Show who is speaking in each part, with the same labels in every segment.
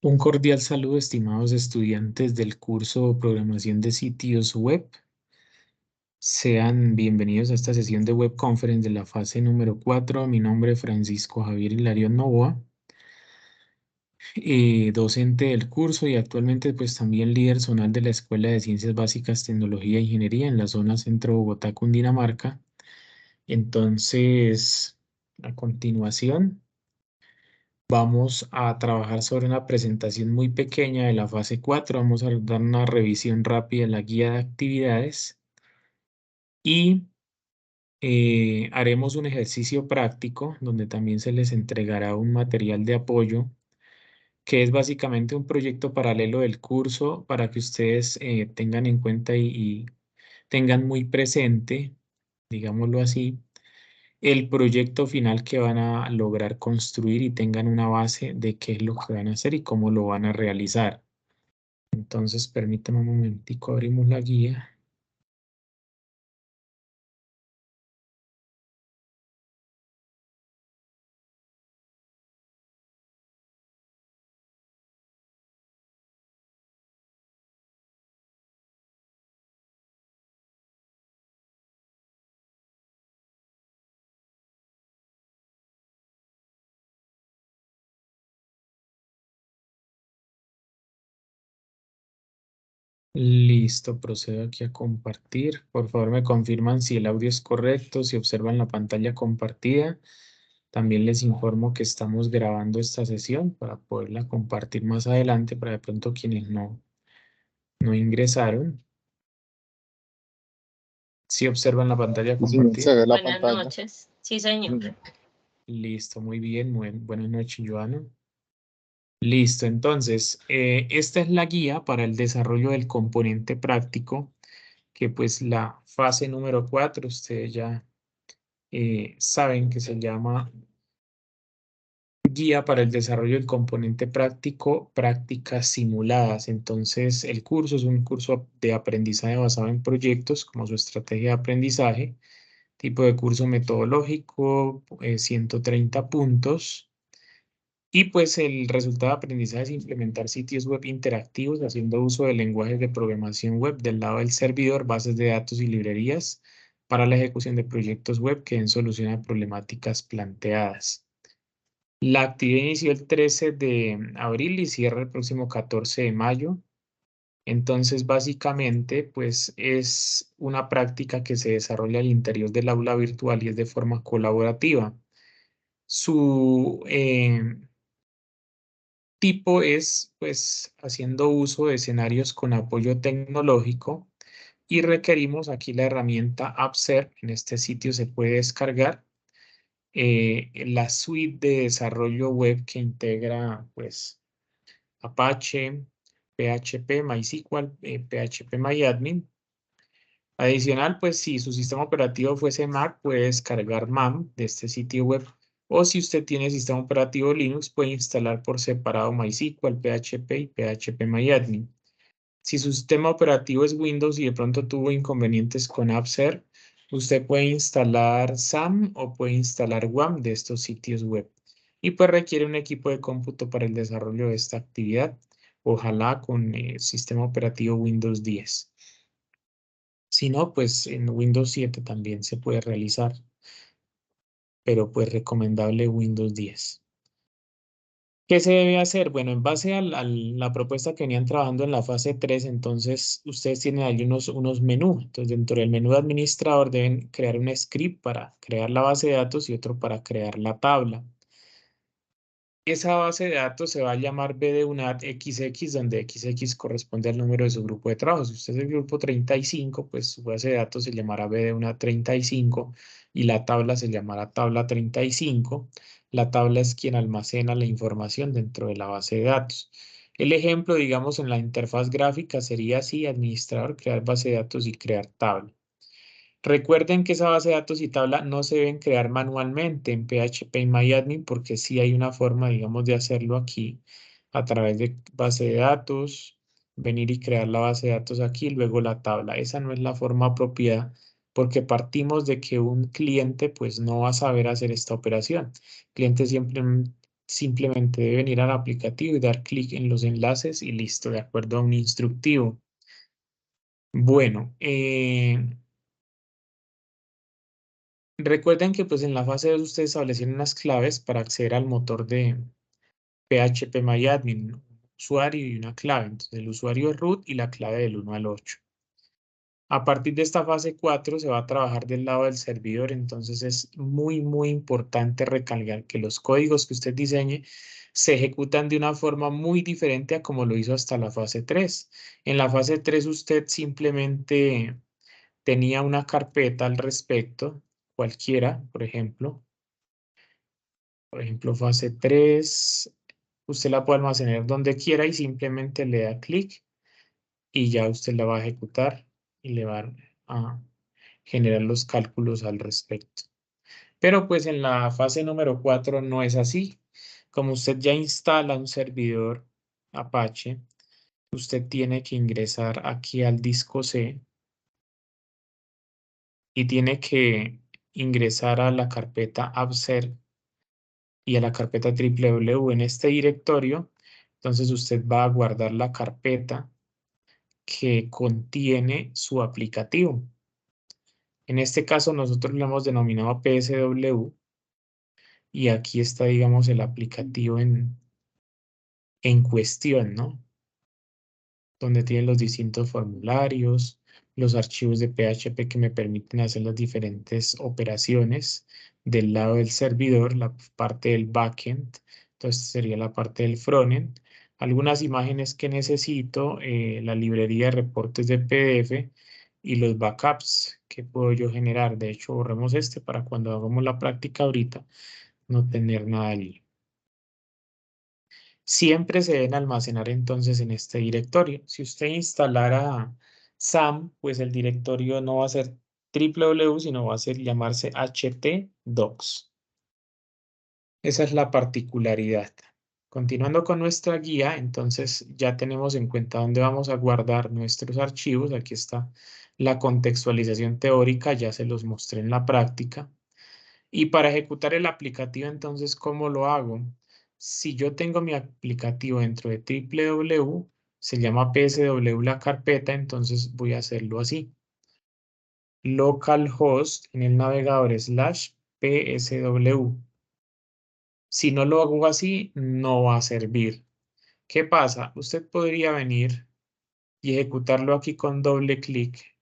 Speaker 1: Un cordial saludo, estimados estudiantes del curso Programación de Sitios Web. Sean bienvenidos a esta sesión de web conference de la fase número 4. Mi nombre es Francisco Javier Hilarión Novoa, docente del curso y actualmente pues también líder zonal de la Escuela de Ciencias Básicas, Tecnología e Ingeniería en la zona Centro Bogotá, Cundinamarca. Entonces, a continuación, vamos a trabajar sobre una presentación muy pequeña de la fase 4. Vamos a dar una revisión rápida de la guía de actividades y haremos un ejercicio práctico donde también se les entregará un material de apoyo que es básicamente un proyecto paralelo del curso para que ustedes tengan en cuenta y tengan muy presente, digámoslo así, el proyecto final que van a lograr construir y tengan una base de qué es lo que van a hacer y cómo lo van a realizar. Entonces, permítame un momentico, abrimos la guía. Listo, procedo aquí a compartir. Por favor, me confirman si el audio es correcto, si observan la pantalla compartida. También les informo que estamos grabando esta sesión para poderla compartir más adelante para de pronto quienes no ingresaron. Si observan la pantalla
Speaker 2: Sí, señor, se
Speaker 1: compartida.
Speaker 2: ve la
Speaker 3: Buenas
Speaker 2: pantalla.
Speaker 3: noches. Sí, señor.
Speaker 1: Listo, muy bien. Buenas noches, Joana. Listo, entonces, esta es la guía para el desarrollo del componente práctico, que pues la fase número 4, ustedes ya saben que se llama Guía para el desarrollo del componente práctico, prácticas simuladas. Entonces, el curso es un curso de aprendizaje basado en proyectos como su estrategia de aprendizaje, tipo de curso metodológico, 130 puntos. Y pues el resultado de aprendizaje es implementar sitios web interactivos haciendo uso de lenguajes de programación web del lado del servidor, bases de datos y librerías para la ejecución de proyectos web que den solución a problemáticas planteadas. La actividad inició el 13 de abril y cierra el próximo 14 de mayo. Entonces, básicamente, pues es una práctica que se desarrolla al interior del aula virtual y es de forma colaborativa. Su tipo es, pues, haciendo uso de escenarios con apoyo tecnológico y requerimos aquí la herramienta AppServe. En este sitio se puede descargar la suite de desarrollo web que integra, pues, Apache, PHP, MySQL, PHP Adicional, pues si su sistema operativo fuese Mac, puede descargar MAM de este sitio web. O si usted tiene sistema operativo Linux, puede instalar por separado MySQL, PHP y PHP Si su sistema operativo es Windows y de pronto tuvo inconvenientes con AppServe, usted puede instalar SAM o puede instalar WAM de estos sitios web. Y pues requiere un equipo de cómputo para el desarrollo de esta actividad, ojalá con el sistema operativo Windows 10. Si no, pues en Windows 7 también se puede realizar, pero pues recomendable Windows 10. ¿Qué se debe hacer? Bueno, en base a la propuesta que venían trabajando en la fase 3, entonces ustedes tienen ahí unos menús. Entonces, dentro del menú de administrador deben crear un script para crear la base de datos y otro para crear la tabla. Esa base de datos se va a llamar BDUNAT XX, donde XX corresponde al número de su grupo de trabajo. Si usted es el grupo 35, pues su base de datos se llamará BDUNAT 35 y la tabla se llamará tabla 35. La tabla es quien almacena la información dentro de la base de datos. El ejemplo, digamos, en la interfaz gráfica sería así: administrador, crear base de datos y crear tabla. Recuerden que esa base de datos y tabla no se deben crear manualmente en PHP y MyAdmin porque sí hay una forma, digamos, de hacerlo aquí a través de base de datos, venir y crear la base de datos aquí, luego la tabla. Esa no es la forma apropiada porque partimos de que un cliente pues no va a saber hacer esta operación. El cliente Simplemente deben ir al aplicativo y dar clic en los enlaces y listo, de acuerdo a un instructivo. Bueno, recuerden que pues en la fase 2 ustedes establecieron unas claves para acceder al motor de PHP un usuario y una clave. Entonces el usuario es root y la clave del 1 al 8. A partir de esta fase 4 se va a trabajar del lado del servidor, entonces es muy importante recalcar que los códigos que usted diseñe se ejecutan de una forma muy diferente a como lo hizo hasta la fase 3. En la fase 3 usted simplemente tenía una carpeta al respecto, cualquiera, por ejemplo fase 3, usted la puede almacenar donde quiera y simplemente le da clic y ya usted la va a ejecutar y le va a generar los cálculos al respecto. Pero pues en la fase número 4 no es así. Como usted ya instala un servidor Apache, usted tiene que ingresar aquí al disco C y tiene que ingresar a la carpeta appser y a la carpeta www en este directorio. Entonces usted va a guardar la carpeta que contiene su aplicativo. En este caso nosotros lo hemos denominado PSW y aquí está, digamos, el aplicativo en cuestión, ¿no? Donde tiene los distintos formularios, los archivos de PHP que me permiten hacer las diferentes operaciones del lado del servidor, la parte del backend, entonces sería la parte del frontend, algunas imágenes que necesito, la librería de reportes de PDF y los backups que puedo yo generar. De hecho, borremos este para cuando hagamos la práctica ahorita no tener nada allí. Siempre se deben almacenar entonces en este directorio. Si usted instalara SAM, pues el directorio no va a ser www, sino va a ser llamarse htdocs. Esa es la particularidad. Continuando con nuestra guía, entonces ya tenemos en cuenta dónde vamos a guardar nuestros archivos. Aquí está la contextualización teórica, ya se los mostré en la práctica. Y para ejecutar el aplicativo, entonces, ¿cómo lo hago? Si yo tengo mi aplicativo dentro de www, se llama psw la carpeta, entonces voy a hacerlo así. Localhost en el navegador /psw. Si no lo hago así, no va a servir. ¿Qué pasa? Usted podría venir y ejecutarlo aquí con doble clic.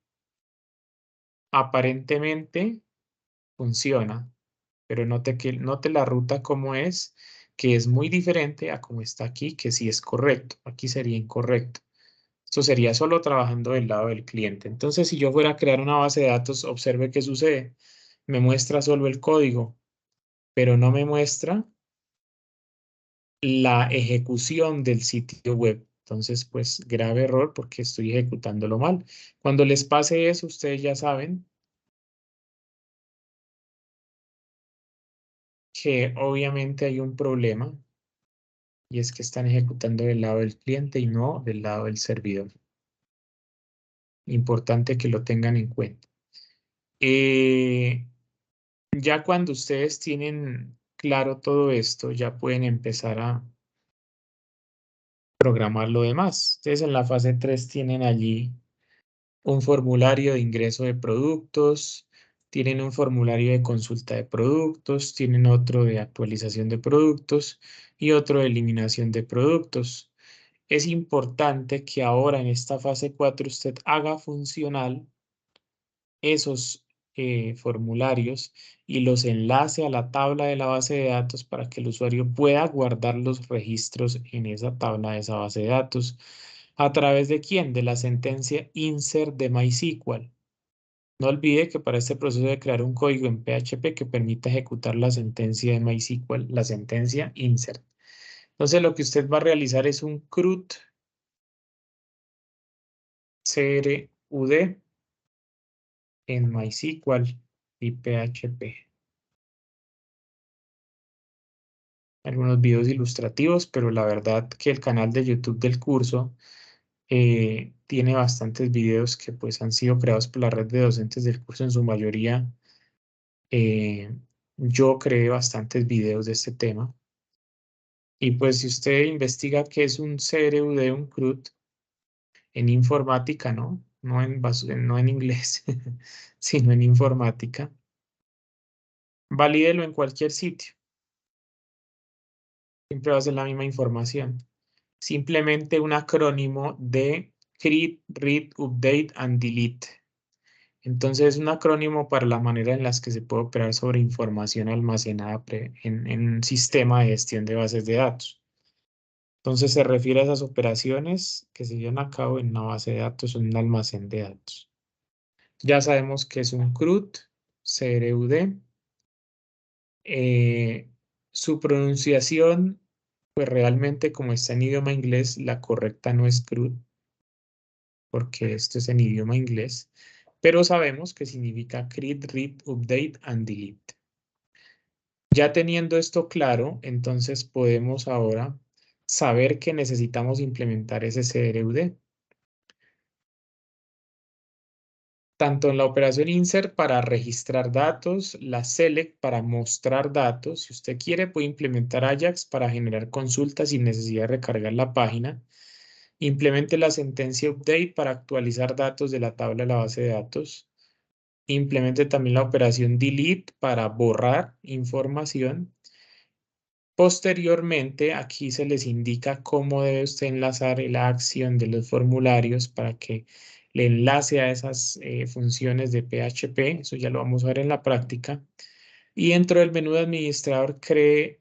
Speaker 1: Aparentemente funciona, pero note la ruta como es, que es muy diferente a como está aquí, que sí es correcto. Aquí sería incorrecto. Esto sería solo trabajando del lado del cliente. Entonces, si yo fuera a crear una base de datos, observe qué sucede. Me muestra solo el código, pero no me muestra la ejecución del sitio web. Entonces, pues grave error porque estoy ejecutándolo mal. Cuando les pase eso, ustedes ya saben que obviamente hay un problema y es que están ejecutando del lado del cliente y no del lado del servidor. Importante que lo tengan en cuenta. Ya cuando ustedes tienen claro todo esto, ya pueden empezar a programar lo demás. Ustedes en la fase 3 tienen allí un formulario de ingreso de productos, tienen un formulario de consulta de productos, tienen otro de actualización de productos y otro de eliminación de productos. Es importante que ahora en esta fase 4 usted haga funcional esos formularios y los enlace a la tabla de la base de datos para que el usuario pueda guardar los registros en esa tabla de esa base de datos. ¿A través de quién? De la sentencia insert de MySQL. No olvide que para este proceso de crear un código en PHP que permita ejecutar la sentencia de MySQL, la sentencia insert. Entonces lo que usted va a realizar es un CRUD CRUD en MySQL y PHP. Algunos videos ilustrativos, pero la verdad que el canal de YouTube del curso tiene bastantes videos que pues han sido creados por la red de docentes del curso en su mayoría. eh, yo creé bastantes videos de este tema Y pues si usted investiga qué es un CRUD, un CRUD, en informática, ¿no? No en inglés, sino en informática, valídelo en cualquier sitio. Siempre va a ser la misma información. Simplemente un acrónimo de create, read, update and delete. Entonces es un acrónimo para la manera en las que se puede operar sobre información almacenada en un sistema de gestión de bases de datos. Entonces se refiere a esas operaciones que se llevan a cabo en una base de datos o en un almacén de datos. Ya sabemos que es un CRUD, CRUD. Eh, Su pronunciación, pues realmente como está en idioma inglés, la correcta no es CRUD, porque esto es en idioma inglés, pero sabemos que significa create, read, update and delete. Ya teniendo esto claro, entonces podemos ahora saber que necesitamos implementar ese CRUD. Tanto en la operación insert para registrar datos, la select para mostrar datos. Si usted quiere, puede implementar Ajax para generar consultas sin necesidad de recargar la página. Implemente la sentencia update para actualizar datos de la tabla de la base de datos. Implemente también la operación delete para borrar información. Posteriormente, aquí se les indica cómo debe usted enlazar la acción de los formularios para que le enlace a esas funciones de PHP. Eso ya lo vamos a ver en la práctica. Y dentro del menú de administrador, cree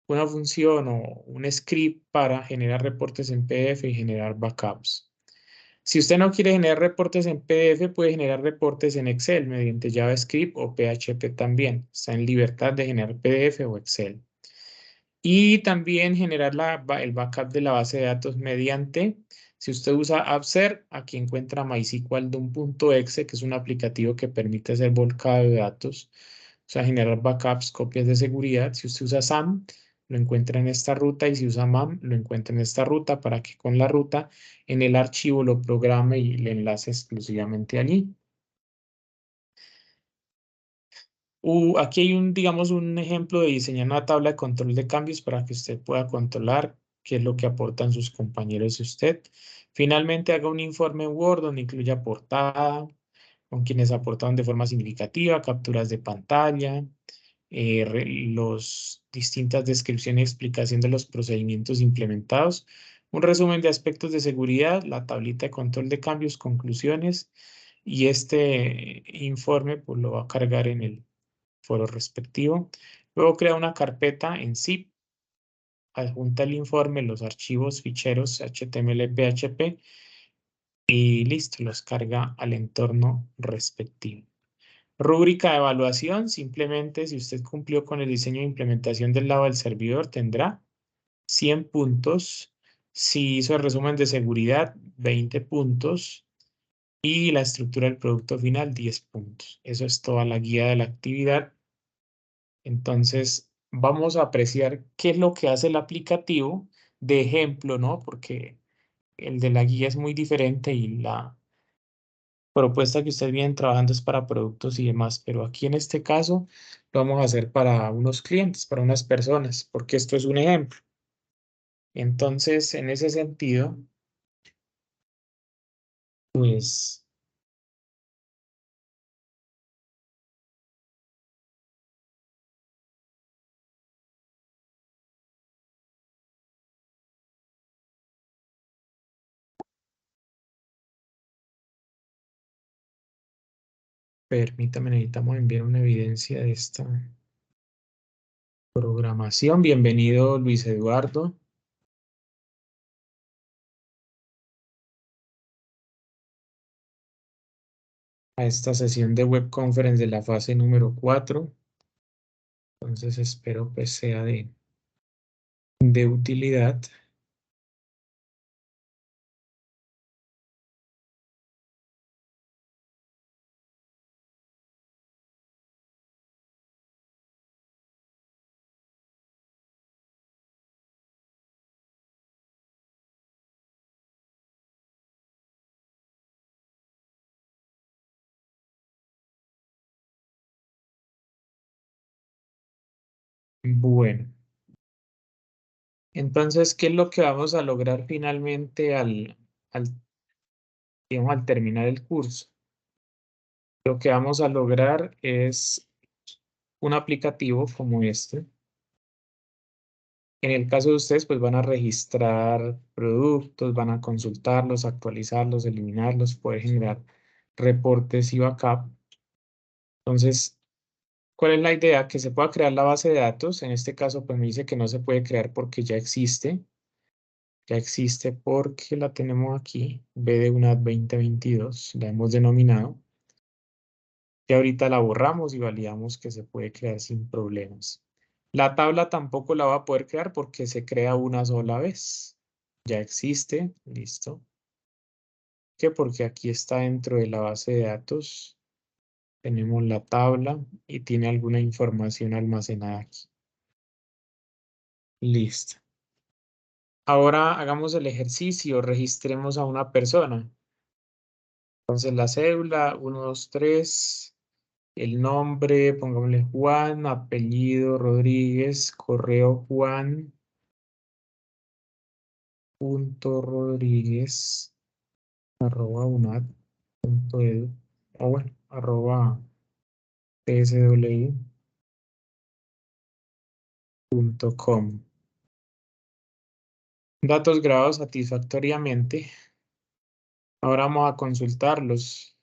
Speaker 1: una función o un script para generar reportes en PDF y generar backups. Si usted no quiere generar reportes en PDF, puede generar reportes en Excel mediante JavaScript o PHP también. Está en libertad de generar PDF o Excel. Y también generar el backup de la base de datos mediante, si usted usa AppServe, aquí encuentra MySQL DOM.exe, que es un aplicativo que permite hacer volcado de datos, o sea, generar backups, copias de seguridad. Si usted usa SAM, lo encuentra en esta ruta, y si usa MAM, lo encuentra en esta ruta, para que con la ruta en el archivo lo programe y le enlace exclusivamente allí. Aquí hay digamos, un ejemplo de diseñar una tabla de control de cambios para que usted pueda controlar qué es lo que aportan sus compañeros y usted. Finalmente, haga un informe en Word donde incluya portada, con quienes aportaron de forma significativa, capturas de pantalla, los distintas descripciones y explicación de los procedimientos implementados, un resumen de aspectos de seguridad, la tablita de control de cambios, conclusiones, y este informe pues, lo va a cargar en el foro respectivo. Luego crea una carpeta en zip, adjunta el informe, los archivos, ficheros HTML, PHP y listo, los carga al entorno respectivo. Rúbrica de evaluación, simplemente si usted cumplió con el diseño de implementación del lado del servidor, tendrá 100 puntos. Si hizo el resumen de seguridad, 20 puntos. Y la estructura del producto final, 10 puntos. Eso es toda la guía de la actividad. Entonces, vamos a apreciar qué es lo que hace el aplicativo de ejemplo, ¿no? Porque el de la guía es muy diferente y la propuesta que ustedes vienen trabajando es para productos y demás, pero aquí en este caso lo vamos a hacer para unos clientes, para unas personas, porque esto es un ejemplo. Entonces, en ese sentido, pues, permítame, necesitamos enviar una evidencia de esta programación. Bienvenido, Luis Eduardo, a esta sesión de web conference de la fase número 4. Entonces espero pues sea de utilidad. Bueno, entonces, ¿qué es lo que vamos a lograr finalmente al, digamos, al terminar el curso? Lo que vamos a lograr es un aplicativo como este. En el caso de ustedes, pues van a registrar productos, van a consultarlos, actualizarlos, eliminarlos, poder generar reportes y backup. Entonces, ¿cuál es la idea? Que se pueda crear la base de datos. En este caso, pues me dice que no se puede crear porque ya existe. Ya existe porque la tenemos aquí, BD1 2022, la hemos denominado. Y ahorita la borramos y validamos que se puede crear sin problemas. La tabla tampoco la va a poder crear porque se crea una sola vez. Ya existe, listo. ¿Qué? Porque aquí está dentro de la base de datos. Tenemos la tabla y tiene alguna información almacenada aquí. Listo. Ahora hagamos el ejercicio, registremos a una persona. Entonces la cédula, 1, 2, 3, el nombre, pongámosle Juan, apellido Rodríguez, correo Juan punto Rodríguez arroba unad punto edu, o bueno, arroba pswi.com. Datos grabados satisfactoriamente. Ahora vamos a consultarlos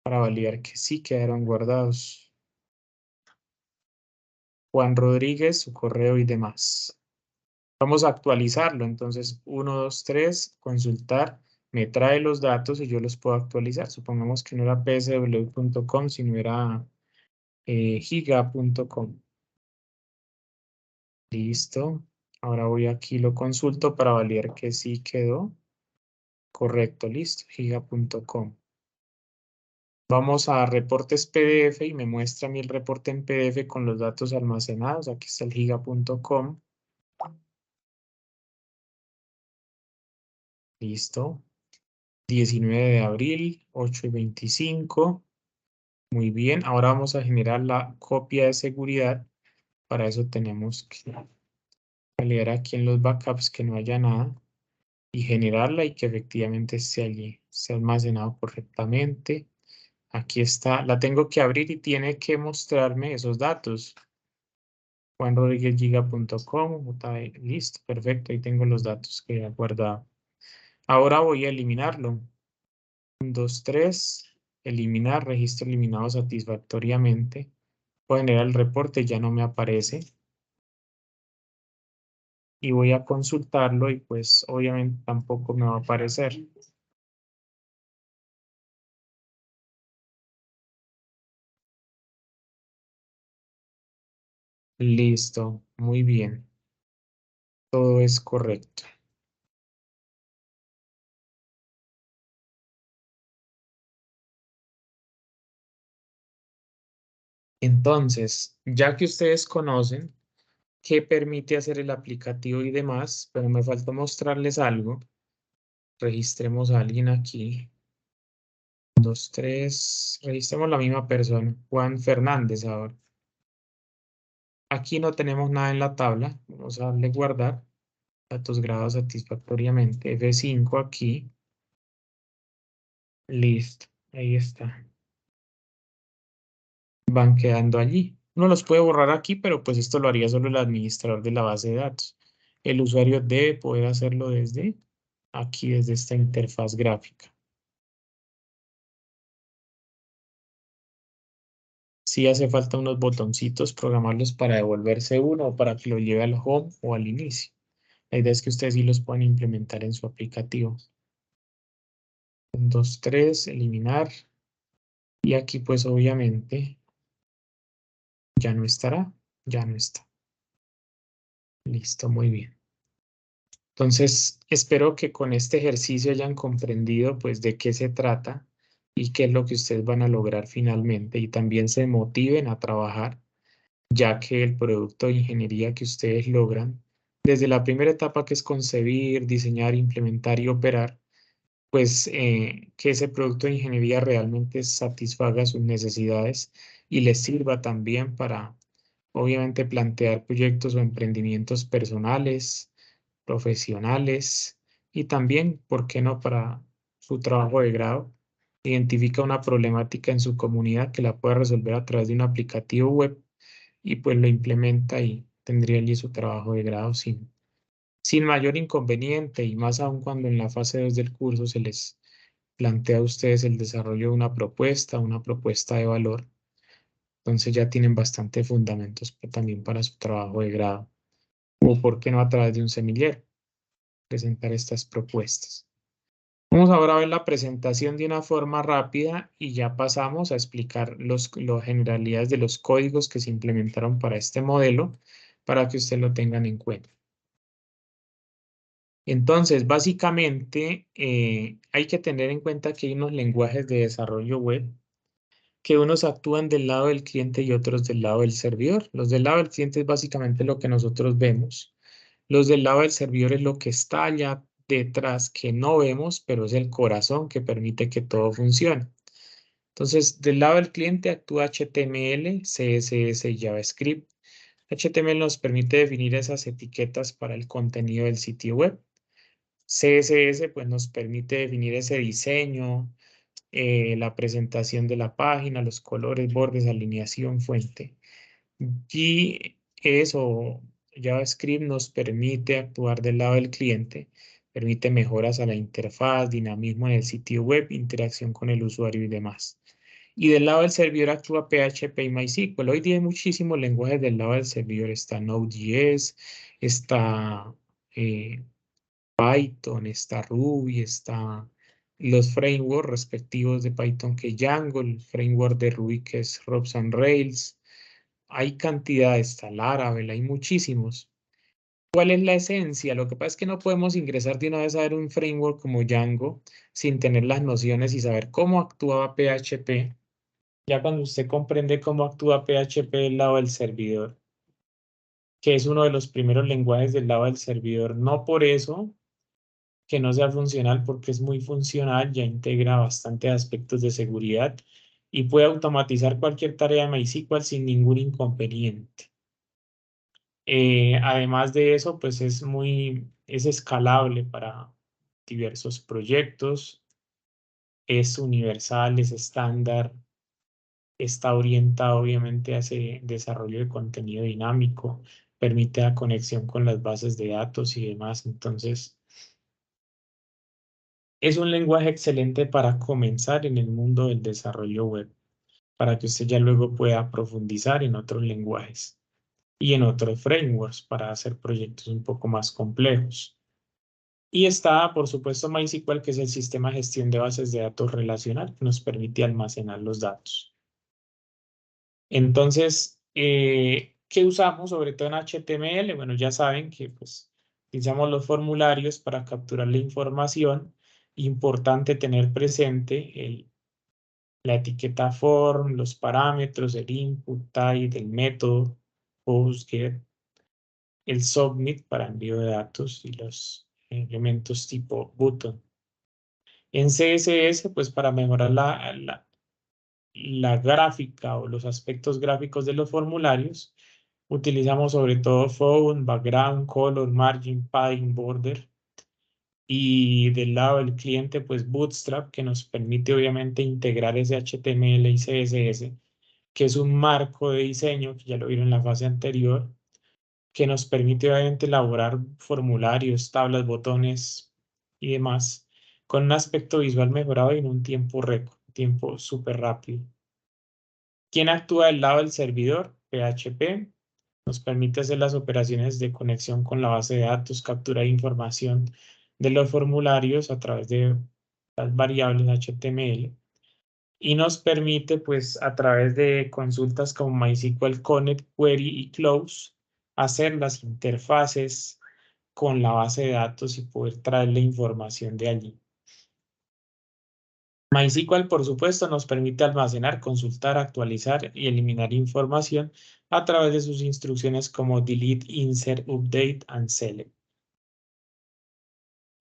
Speaker 1: para validar que sí quedaron guardados. Juan Rodríguez, su correo y demás. Vamos a actualizarlo. Entonces, 1, 2, 3, consultar. Me trae los datos y yo los puedo actualizar. Supongamos que no era psw.com, sino era giga.com. Listo. Ahora voy aquí, lo consulto para validar que sí quedó. Correcto, listo. Giga.com. Vamos a reportes PDF y me muestra a mí el reporte en PDF con los datos almacenados. Aquí está el giga.com. Listo. 19 de abril, 8:25. Muy bien. Ahora vamos a generar la copia de seguridad. Para eso tenemos que validar aquí en los backups que no haya nada y generarla y que efectivamente esté allí, esté almacenado correctamente. Aquí está, la tengo que abrir y tiene que mostrarme esos datos. juanrodriguezgiga.com, listo, perfecto, ahí tengo los datos que he guardado. Ahora voy a eliminarlo. 1, 2, 3, eliminar, registro eliminado satisfactoriamente. Voy a generar el reporte, ya no me aparece. Y voy a consultarlo y pues obviamente tampoco me va a aparecer. Listo, muy bien. Todo es correcto. Entonces, ya que ustedes conocen qué permite hacer el aplicativo y demás, pero me falta mostrarles algo. Registremos a alguien aquí. 2, 3. Registremos la misma persona. Juan Fernández ahora. Aquí no tenemos nada en la tabla. Vamos a darle guardar. Datos grabados satisfactoriamente. F5 aquí. Listo. Ahí está. Van quedando allí. Uno los puede borrar aquí, pero pues esto lo haría solo el administrador de la base de datos. El usuario debe poder hacerlo desde aquí, desde esta interfaz gráfica. Si hace falta unos botoncitos, programarlos para devolverse uno o para que lo lleve al home o al inicio. La idea es que ustedes sí los puedan implementar en su aplicativo. 1, 2, 3, eliminar. Y aquí pues obviamente ya no estará, ya no está. Listo, muy bien. Entonces, espero que con este ejercicio hayan comprendido pues de qué se trata y qué es lo que ustedes van a lograr finalmente y también se motiven a trabajar, ya que el producto de ingeniería que ustedes logran, desde la primera etapa que es concebir, diseñar, implementar y operar, pues que ese producto de ingeniería realmente satisfaga sus necesidades y les sirva también Obviamente plantear proyectos o emprendimientos personales, profesionales y también, ¿por qué no?, para su trabajo de grado. Identifica una problemática en su comunidad que la pueda resolver a través de un aplicativo web y pues lo implementa y tendría allí su trabajo de grado sin mayor inconveniente y más aún cuando en la fase 2 del curso se les plantea a ustedes el desarrollo de una propuesta de valor. Entonces ya tienen bastante fundamentos también para su trabajo de grado. O por qué no a través de un semillero presentar estas propuestas. Vamos ahora a ver la presentación de una forma rápida y ya pasamos a explicar las generalidades de los códigos que se implementaron para este modelo para que ustedes lo tengan en cuenta. Entonces, básicamente, hay que tener en cuenta que hay unos lenguajes de desarrollo web que unos actúan del lado del cliente y otros del lado del servidor. Los del lado del cliente es básicamente lo que nosotros vemos. Los del lado del servidor es lo que está allá detrás que no vemos, pero es el corazón que permite que todo funcione. Entonces, del lado del cliente actúa HTML, CSS y JavaScript. HTML nos permite definir esas etiquetas para el contenido del sitio web. CSS pues nos permite definir ese diseño, la presentación de la página, los colores, bordes, alineación, fuente. JS o JavaScript nos permite actuar del lado del cliente, permite mejoras a la interfaz, dinamismo en el sitio web, interacción con el usuario y demás. Y del lado del servidor actúa PHP y MySQL. Hoy día hay muchísimos lenguajes del lado del servidor. Está Node.js, está Python, está Ruby, está los frameworks respectivos de Python que es Django, el framework de Ruby que es Ropes and Rails. Hay cantidades, está Laravel, hay muchísimos. ¿Cuál es la esencia? Lo que pasa es que no podemos ingresar de una vez a ver un framework como Django sin tener las nociones y saber cómo actuaba PHP. Ya cuando usted comprende cómo actúa PHP del lado del servidor, que es uno de los primeros lenguajes del lado del servidor, no por eso que no sea funcional, porque es muy funcional, ya integra bastantes aspectos de seguridad y puede automatizar cualquier tarea de MySQL sin ningún inconveniente. Además de eso, pues es escalable para diversos proyectos, es universal, es estándar, está orientado obviamente a ese desarrollo de contenido dinámico, permite la conexión con las bases de datos y demás. Entonces, es un lenguaje excelente para comenzar en el mundo del desarrollo web, para que usted ya luego pueda profundizar en otros lenguajes y en otros frameworks para hacer proyectos un poco más complejos. Y está, por supuesto, MySQL, que es el sistema de gestión de bases de datos relacional, que nos permite almacenar los datos. Entonces, ¿qué usamos? Sobre todo en HTML. Bueno, ya saben que pues, utilizamos los formularios para capturar la información. Importante tener presente la etiqueta form, los parámetros, el input, type, el método, post, get, el submit para envío de datos y los elementos tipo button. En CSS, pues para mejorar la gráfica o los aspectos gráficos de los formularios, utilizamos sobre todo font, background, color, margin, padding, border. Y del lado del cliente, pues Bootstrap, que nos permite obviamente integrar ese HTML y CSS, que es un marco de diseño, que ya lo vieron en la fase anterior, que nos permite obviamente elaborar formularios, tablas, botones y demás, con un aspecto visual mejorado y en un tiempo récord, tiempo súper rápido. ¿Quién actúa del lado del servidor? PHP. Nos permite hacer las operaciones de conexión con la base de datos, captura de información de los formularios a través de las variables HTML y nos permite, pues, a través de consultas como MySQL Connect, Query y Close, hacer las interfaces con la base de datos y poder traer la información de allí. MySQL, por supuesto, nos permite almacenar, consultar, actualizar y eliminar información a través de sus instrucciones como delete, insert, update and select.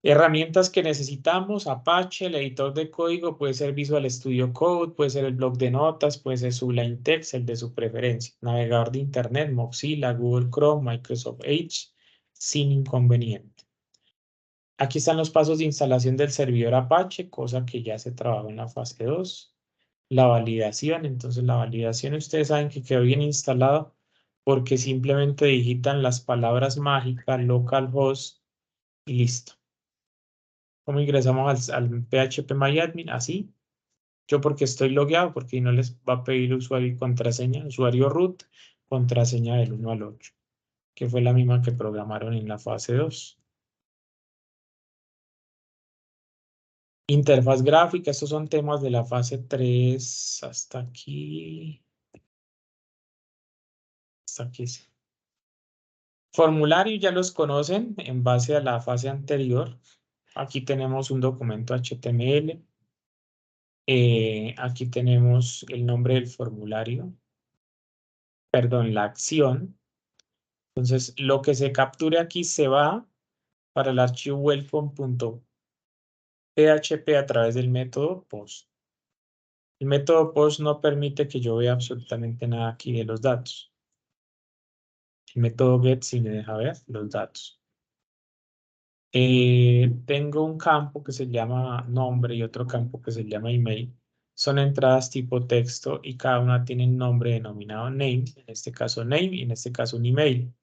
Speaker 1: Herramientas que necesitamos: Apache, el editor de código, puede ser Visual Studio Code, puede ser el blog de notas, puede ser Sublime Text, el de su preferencia. Navegador de Internet, Mozilla, Google Chrome, Microsoft Edge, sin inconveniente. Aquí están los pasos de instalación del servidor Apache, cosa que ya se trabajó en la fase 2. La validación, entonces la validación ustedes saben que quedó bien instalado porque simplemente digitan las palabras mágicas localhost y listo. ¿Cómo ingresamos al phpMyAdmin? Así. Yo porque estoy logueado, porque no les va a pedir usuario y contraseña, usuario root, contraseña del 1 al 8, que fue la misma que programaron en la fase 2. Interfaz gráfica, estos son temas de la fase 3 hasta aquí. Hasta aquí sí. Formulario ya los conocen en base a la fase anterior. Aquí tenemos un documento HTML. Aquí tenemos el nombre del formulario. Perdón, la acción. Entonces, lo que se capture aquí se va para el archivo welcome.php a través del método post. El método post no permite que yo vea absolutamente nada aquí de los datos. El método get sí me deja ver los datos. Tengo un campo que se llama nombre y otro campo que se llama email. Son entradas tipo texto y cada una tiene un nombre denominado name, en este caso name y en este caso un email.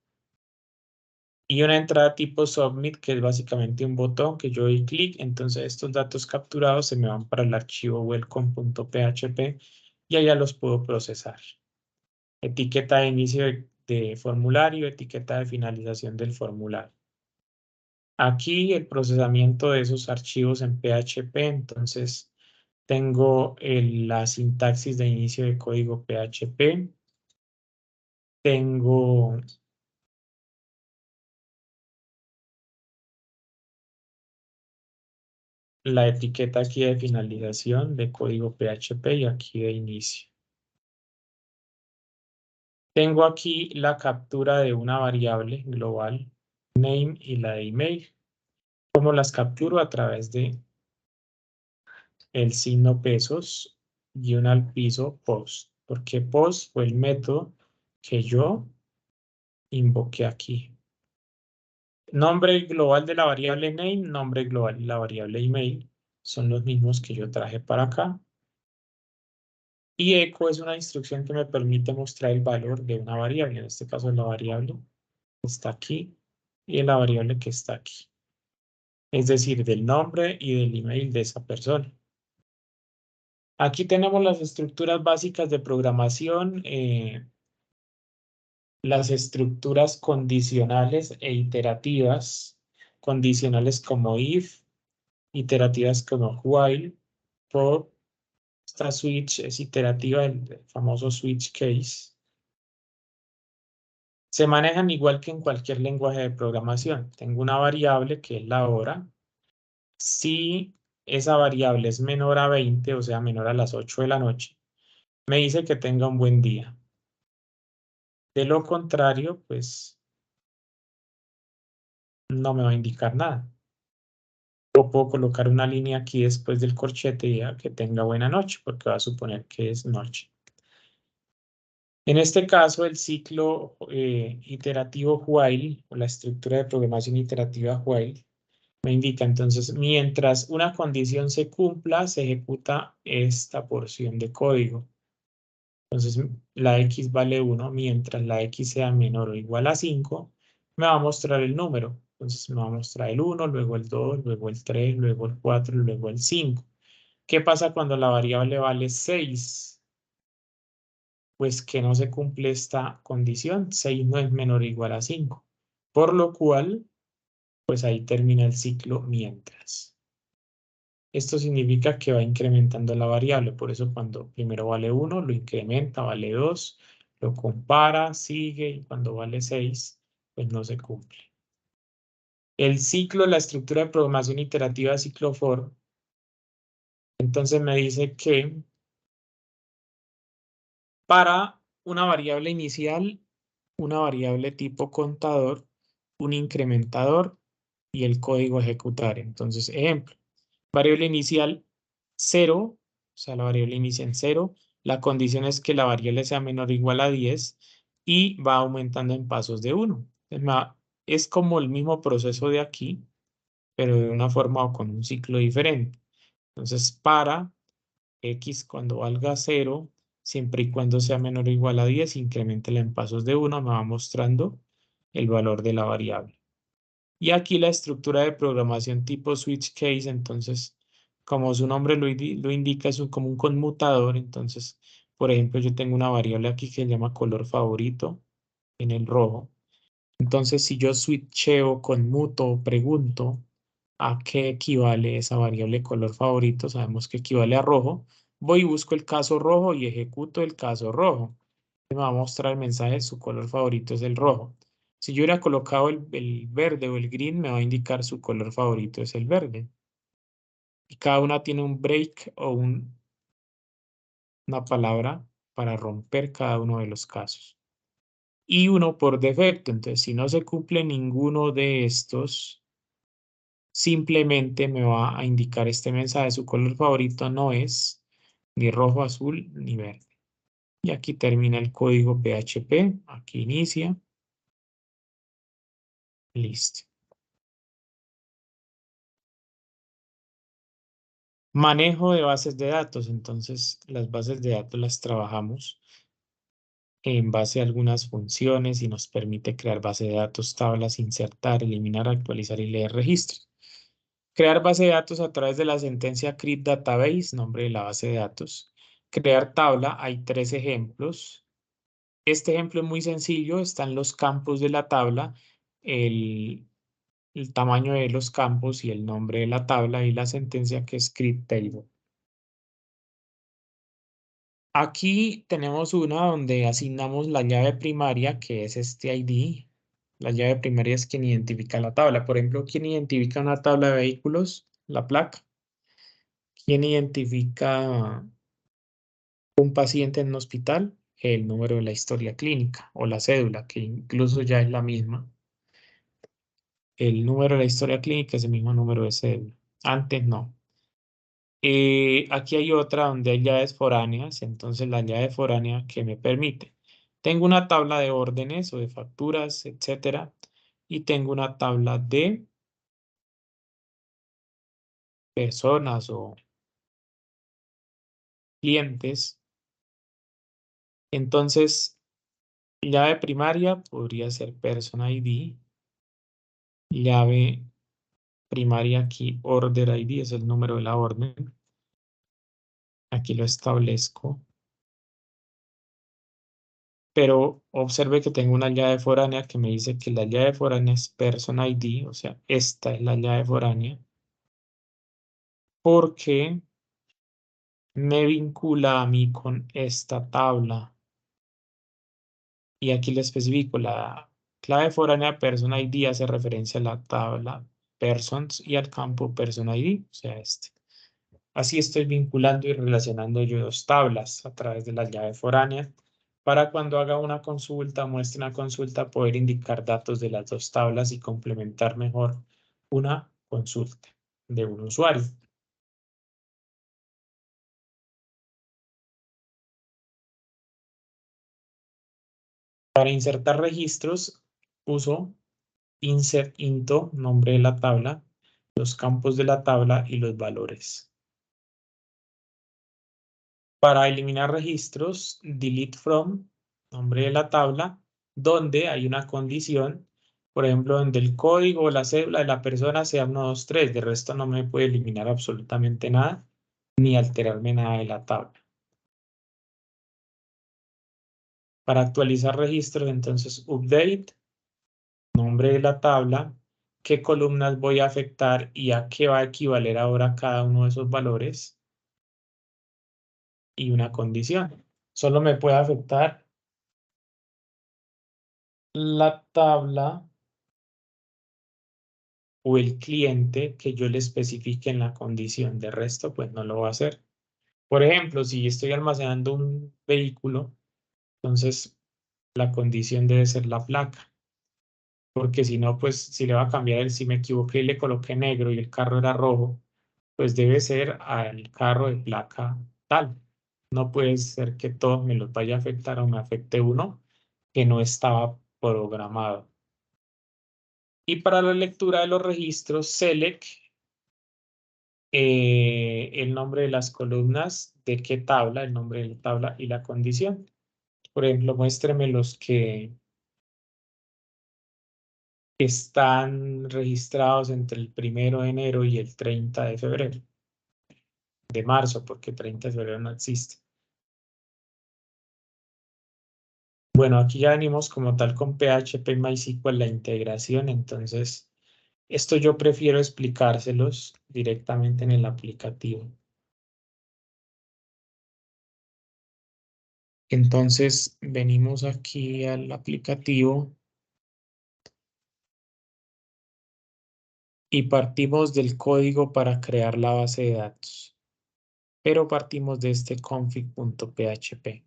Speaker 1: Y una entrada tipo submit, que es básicamente un botón que yo doy clic, entonces estos datos capturados se me van para el archivo welcome.php y allá los puedo procesar. Etiqueta de inicio de formulario, etiqueta de finalización del formulario. Aquí el procesamiento de esos archivos en PHP, entonces tengo la sintaxis de inicio de código PHP, tengo la etiqueta aquí de finalización de código PHP y aquí de inicio. Tengo aquí la captura de una variable global, name y la de email. ¿Cómo las capturo? A través de el signo pesos y un al piso post, porque post fue el método que yo invoqué aquí. Nombre global de la variable name, nombre global de la variable email, son los mismos que yo traje para acá. Y echo es una instrucción que me permite mostrar el valor de una variable, en este caso la variable que está aquí y la variable que está aquí. Es decir, del nombre y del email de esa persona. Aquí tenemos las estructuras básicas de programación, las estructuras condicionales e iterativas, condicionales como if, iterativas como while, for. Esta switch es iterativa, el famoso switch case. Se manejan igual que en cualquier lenguaje de programación. Tengo una variable que es la hora. Si esa variable es menor a 20, o sea, menor a las 8 de la noche, me dice que tenga un buen día. De lo contrario, pues no me va a indicar nada. O puedo colocar una línea aquí después del corchete y diga que tenga buena noche, porque va a suponer que es noche. En este caso, el ciclo iterativo while, o la estructura de programación iterativa while, me indica entonces, mientras una condición se cumpla, se ejecuta esta porción de código. Entonces, la x vale 1, mientras la x sea menor o igual a 5, me va a mostrar el número. Entonces, me va a mostrar el 1, luego el 2, luego el 3, luego el 4, luego el 5. ¿Qué pasa cuando la variable vale 6? Pues que no se cumple esta condición. 6 no es menor o igual a 5. Por lo cual, pues ahí termina el ciclo mientras. Esto significa que va incrementando la variable, por eso cuando primero vale 1, lo incrementa, vale 2, lo compara, sigue, y cuando vale 6, pues no se cumple. El ciclo, la estructura de programación iterativa ciclo for, entonces me dice que para una variable inicial, una variable tipo contador, un incrementador y el código a ejecutar. Entonces, ejemplo, variable inicial 0, o sea, la variable inicia en 0. La condición es que la variable sea menor o igual a 10 y va aumentando en pasos de 1. Es como el mismo proceso de aquí, pero de una forma o con un ciclo diferente. Entonces, para x cuando valga 0, siempre y cuando sea menor o igual a 10, increméntela en pasos de 1, me va mostrando el valor de la variable. Y aquí la estructura de programación tipo switch case, entonces, como su nombre lo indica, es como un conmutador. Entonces, por ejemplo, yo tengo una variable aquí que se llama color favorito en el rojo. Entonces, si yo switcheo, conmuto o pregunto a qué equivale esa variable color favorito, sabemos que equivale a rojo, voy y busco el caso rojo y ejecuto el caso rojo. Me va a mostrar el mensaje, su color favorito es el rojo. Si yo hubiera colocado el verde o el green, me va a indicar su color favorito es el verde. Y cada una tiene un break o una palabra para romper cada uno de los casos. Y uno por defecto. Entonces, si no se cumple ninguno de estos, simplemente me va a indicar este mensaje. Su color favorito no es ni rojo, azul, ni verde. Y aquí termina el código PHP. Aquí inicia. Listo. Manejo de bases de datos. Entonces, las bases de datos las trabajamos en base a algunas funciones y nos permite crear base de datos, tablas, insertar, eliminar, actualizar y leer registros. Crear base de datos a través de la sentencia create database, nombre de la base de datos. Crear tabla, hay 3 ejemplos. Este ejemplo es muy sencillo, están los campos de la tabla, el, el tamaño de los campos y el nombre de la tabla y la sentencia que es create table. Aquí tenemos una donde asignamos la llave primaria, que es este ID. La llave primaria es quien identifica la tabla. Por ejemplo, ¿quién identifica una tabla de vehículos? La placa. ¿Quién identifica un paciente en un hospital? El número de la historia clínica o la cédula, que incluso ya es la misma. El número de la historia clínica es el mismo número de cédula. Antes no. Aquí hay otra donde hay llaves foráneas, entonces la llave foránea que me permite. Tengo una tabla de órdenes o de facturas, etcétera, y tengo una tabla de personas o clientes. Entonces, llave primaria podría ser Person ID, llave primaria aquí Order ID es el número de la orden. Aquí lo establezco. Pero observe que tengo una llave foránea que me dice que la llave foránea es Person ID, o sea, esta es la llave foránea, porque me vincula a mí con esta tabla. Y aquí le especifico, la clave foránea Person ID hace referencia a la tabla Persons y al campo Person ID, o sea, este. Así estoy vinculando y relacionando yo dos tablas a través de la llave foránea para cuando haga una consulta, muestre una consulta, poder indicar datos de las dos tablas y complementar mejor una consulta de un usuario. Para insertar registros, uso insert into, nombre de la tabla, los campos de la tabla y los valores. Para eliminar registros, delete from, nombre de la tabla, donde hay una condición, por ejemplo, donde el código o la cédula de la persona sea 1, 2, 3, de resto no me puede eliminar absolutamente nada, ni alterarme nada de la tabla. Para actualizar registros, entonces, update, nombre de la tabla, qué columnas voy a afectar y a qué va a equivaler ahora cada uno de esos valores, y una condición. Solo me puede afectar la tabla o el cliente que yo le especifique en la condición. De resto, pues no lo va a hacer. Por ejemplo, si estoy almacenando un vehículo, entonces la condición debe ser la placa. porque si no, pues si le va a cambiar si me equivoqué y le coloqué negro y el carro era rojo, pues debe ser al carro de placa tal. No puede ser que todos me los vaya a afectar o me afecte uno que no estaba programado. Y para la lectura de los registros, select el nombre de las columnas, de qué tabla, el nombre de la tabla y la condición. Por ejemplo, muéstreme los que están registrados entre el 1 de enero y el 30 de febrero, de marzo, porque 30 de febrero no existe. Bueno, aquí ya venimos como tal con PHP MySQL la integración, entonces esto yo prefiero explicárselos directamente en el aplicativo. Entonces venimos aquí al aplicativo y partimos del código para crear la base de datos, pero partimos de este config.php.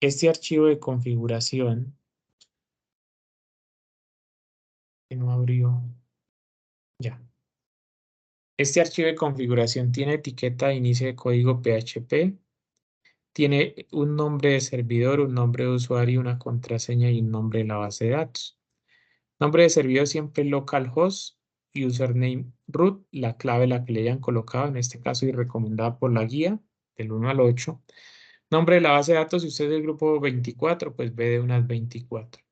Speaker 1: Este archivo de configuración que no abrió ya. Este archivo de configuración tiene etiqueta de inicio de código PHP, tiene un nombre de servidor, un nombre de usuario, una contraseña y un nombre de la base de datos. Nombre de servidor siempre localhost, username root, la clave la que le hayan colocado, en este caso y recomendada por la guía del 1 al 8. Nombre de la base de datos, si usted es del grupo 24, pues B de unas 24.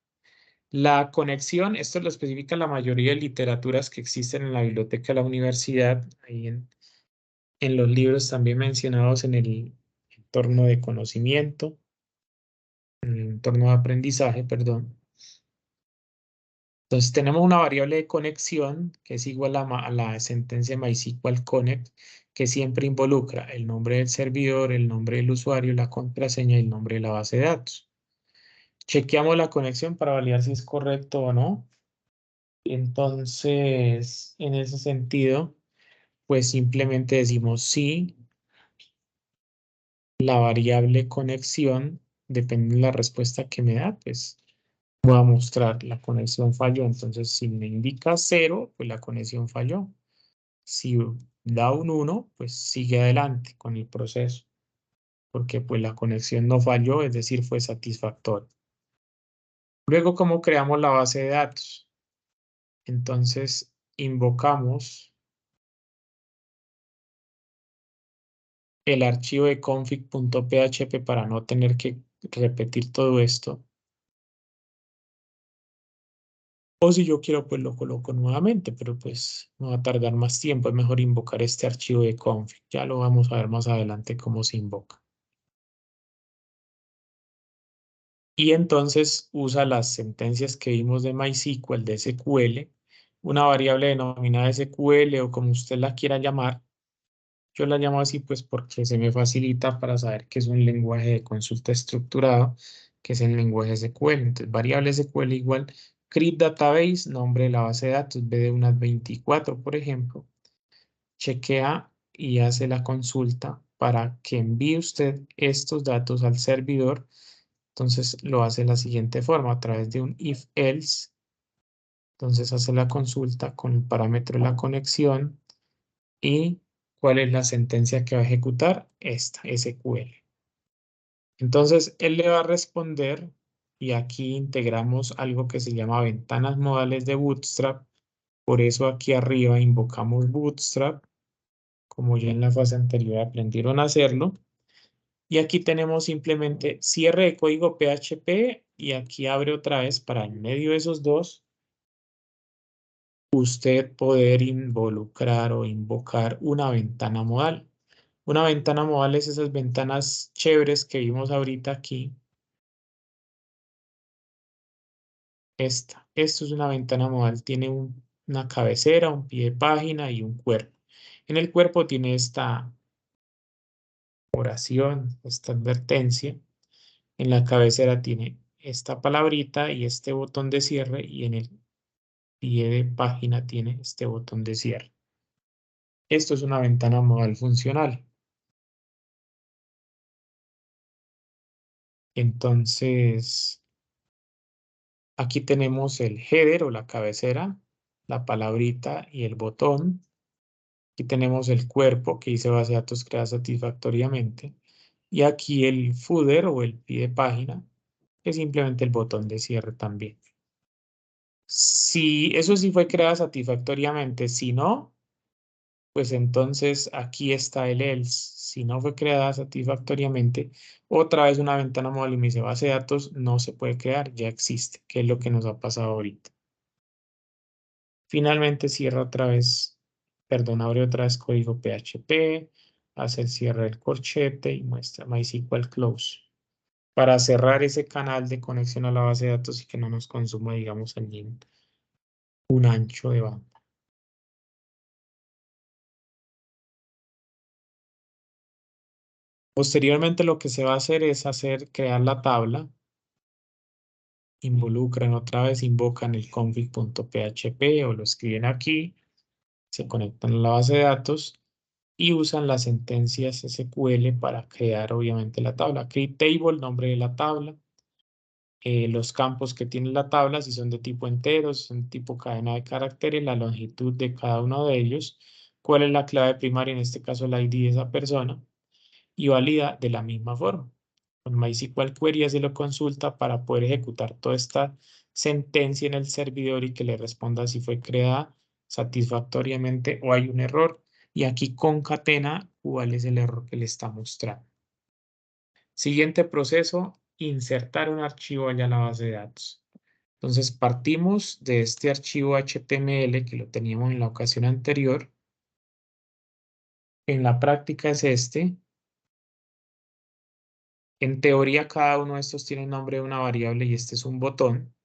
Speaker 1: La conexión, esto lo especifica la mayoría de literaturas que existen en la biblioteca de la universidad, ahí en los libros también mencionados en el entorno de conocimiento, en el entorno de aprendizaje, perdón. Entonces tenemos una variable de conexión que es igual a la sentencia MySQL connect, que siempre involucra el nombre del servidor, el nombre del usuario, la contraseña y el nombre de la base de datos. Chequeamos la conexión para validar si es correcto o no. Entonces, en ese sentido, pues simplemente decimos sí, la variable conexión, depende de la respuesta que me da, pues voy a mostrar la conexión falló. Entonces, si me indica 0, pues la conexión falló. Si da un 1, pues sigue adelante con el proceso, porque pues la conexión no falló, es decir, fue satisfactoria. Luego, ¿cómo creamos la base de datos? Entonces, invocamos el archivo de config.php para no tener que repetir todo esto. O si yo quiero, pues lo coloco nuevamente, pero pues no va a tardar más tiempo. Es mejor invocar este archivo de config. Ya lo vamos a ver más adelante cómo se invoca. Y entonces usa las sentencias que vimos de MySQL, de SQL, una variable denominada SQL o como usted la quiera llamar. Yo la llamo así pues porque se me facilita para saber que es un lenguaje de consulta estructurado, que es el lenguaje SQL. Entonces, variable SQL igual create database, nombre de la base de datos, B de unas 24, por ejemplo. Chequea y hace la consulta para que envíe usted estos datos al servidor. Entonces lo hace de la siguiente forma, a través de un if-else. Entonces hace la consulta con el parámetro de la conexión y cuál es la sentencia que va a ejecutar, esta, SQL. Entonces él le va a responder y aquí integramos algo que se llama ventanas modales de Bootstrap. Por eso aquí arriba invocamos Bootstrap, como ya en la fase anterior aprendieron a hacerlo. Y aquí tenemos simplemente cierre de código PHP y aquí abre otra vez para en medio de esos dos usted poder involucrar o invocar una ventana modal. Una ventana modal es esas ventanas chéveres que vimos ahorita aquí. Esto es una ventana modal, tiene una cabecera, un pie de página y un cuerpo. En el cuerpo tiene esta oración, esta advertencia. En la cabecera tiene esta palabrita y este botón de cierre y en el pie de página tiene este botón de cierre. Esto es una ventana modal funcional. Entonces, Aquí tenemos el header o la cabecera, la palabrita y el botón. Aquí tenemos el cuerpo que dice base de datos creada satisfactoriamente. Y aquí el footer o el pie de página, que es simplemente el botón de cierre también. Si eso sí fue creada satisfactoriamente, si no, pues entonces aquí está el else. Si no fue creada satisfactoriamente, otra vez una ventana móvil y me dice base de datos no se puede crear, ya existe, que es lo que nos ha pasado ahorita. Finalmente cierra otra vez, perdón, abre otra vez código PHP, hace el cierre del corchete y muestra MySQL close para cerrar ese canal de conexión a la base de datos y que no nos consuma, digamos, allí un ancho de banda. Posteriormente lo que se va a hacer es crear la tabla, involucran otra vez, invocan el config.php o lo escriben aquí, se conectan a la base de datos y usan las sentencias SQL para crear obviamente la tabla. Create table, nombre de la tabla, los campos que tiene la tabla, si son de tipo entero, si son de tipo cadena de caracteres, la longitud de cada uno de ellos, cuál es la clave primaria, en este caso la ID de esa persona, y valida de la misma forma. Con MySQL Query se lo consulta para poder ejecutar toda esta sentencia en el servidor y que le responda si fue creada satisfactoriamente o hay un error. Y aquí concatena cuál es el error que le está mostrando. Siguiente proceso, insertar un archivo allá en la base de datos. Entonces partimos de este archivo HTML que lo teníamos en la ocasión anterior. En la práctica es este. En teoría, cada uno de estos tiene el nombre de una variable y este es un botón.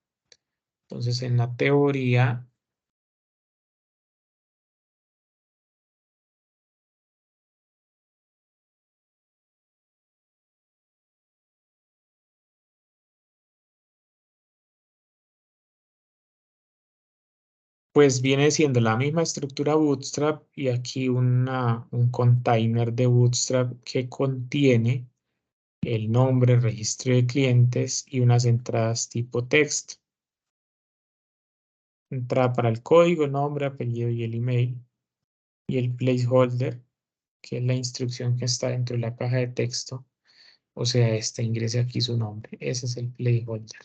Speaker 1: Entonces, en la teoría, pues viene siendo la misma estructura Bootstrap y aquí un container de Bootstrap que contiene el nombre, registro de clientes y unas entradas tipo text. Entrada para el código, nombre, apellido y el email. Y el placeholder, que es la instrucción que está dentro de la caja de texto. O sea, ingrese aquí su nombre. Ese es el placeholder.